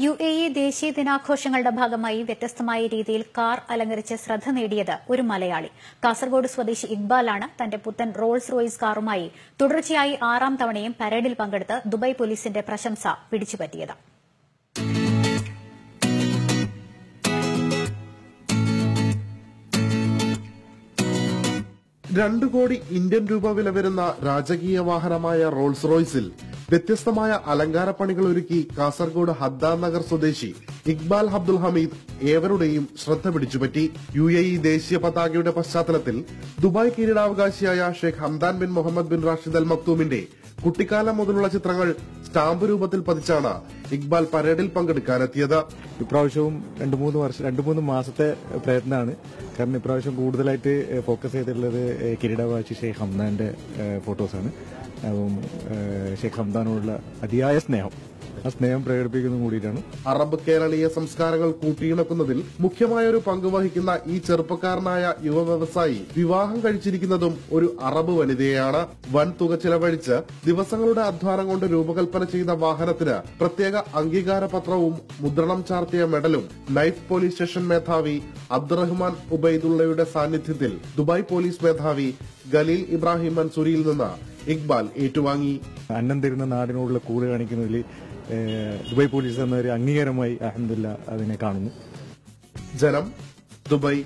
UAE ദേശീയ ദിനാഘോഷങ്ങളുടെ ഭാഗമായി വ്യത്യസ്തമായ രീതിയിൽ കാർ അലങ്കരിച്ച് ശ്രദ്ധ നേടിയത് ഒരു മലയാളി. കാസർഗോഡ് സ്വദേശി ഇക്ബാലാണ് തന്റെ പുത്തൻ റോൾസ് റോയ്സ് കാറുമായി തുടർച്ചയായി 6ാം തവണയും പരേഡിൽ പങ്കെടുത്ത് ദുബായ് പോലീസിന്റെ പ്രശംസ പിടിച്ചുപറ്റിയത്. 2 കോടി ഇന്ത്യൻ രൂപ വില വരുന്ന രാജകീയ വാഹനമായ റോൾസ് റോയ്സിൽ വ്യത്യസ്തമായ അലങ്കാരപ്പണികൾ ഒരുക്കി കാസർഗോഡ് ഹദ്ദാൻ നഗർ സ്വദേശി ഇക്ബാൽ അബ്ദുൽ ഹമീദ് ഏവരുടെയും ശ്രദ്ധ പിടിച്ചുപറ്റി. UAE ദേശീയ പതാകയുടെ പശ്ചാത്തലത്തിൽ ദുബായ് കിരീടാവകാശിയായ Sheikh Hamdan bin Mohammed bin Rashid Al മക്തൂമിന്റെ കുട്ടിക്കാലം മുതലുള്ള ചിത്രങ്ങൾ സ്റ്റാമ്പ് രൂപത്തിൽ പതിച്ചാണ് ഇക്ബാൽ പരേഡിൽ പങ്കെടുക്കാനെത്തിയത്. ഇപ്രാവശ്യവും 2-3 മാസത്തെ പ്രയത്നമാണ്. കാരണം ഇപ്രാവശ്യം കൂടുതലായിട്ട് ഫോക്കസ് ചെയ്തിട്ടുള്ളത് കിരീടാവകാശി ഷെയ്ഖ് ഹംദാന്റെ ഫോട്ടോസാണ്. അപ്പം ഷെയ്ഖ് ഹംദാനോടുള്ള അതിയായ സ്നേഹം, ആ സ്നേഹം പ്രകടിപ്പിക്കുന്നതും കൂടിയിട്ടാണ്. അറബ് കേരളീയ സംസ്കാരങ്ങൾ കൂട്ടിയിണക്കുന്നതിൽ മുഖ്യമായൊരു പങ്ക് വഹിക്കുന്ന ഈ ചെറുപ്പക്കാരനായ യുവ വ്യവസായി വിവാഹം കഴിച്ചിരിക്കുന്നതും ഒരു അറബ് വനിതയെയാണ്. വൻ തുക ചെലവഴിച്ച് ദിവസങ്ങളുടെ അധ്വാനം കൊണ്ട് രൂപകൽപ്പന ചെയ്ത വാഹനത്തിന് പ്രത്യേക അംഗീകാര പത്രവും മുദ്രണം ചാർത്തിയ മെഡലും നൈഫ് പോലീസ് സ്റ്റേഷൻ മേധാവി അബ്ദുറഹ്മാൻ ഉബൈദുള്ളയുടെ സാന്നിധ്യത്തിൽ ദുബായ് പോലീസ് മേധാവി ഖലീൽ ഇബ്രാഹിം മൻസൂരിയിൽ നിന്ന് ഇക്ബാൽ ഏറ്റുവാങ്ങി. അന്നം തരുന്ന നാടിനോടുള്ള കൂറ് കാണിക്കുന്നതിൽ ദുബായ് പോലീസ് എന്നൊരു അംഗീകാരമായി അൽഹംദുലില്ലാഹ് അതിനെ കാണുന്നു. ജനം, ദുബായ്.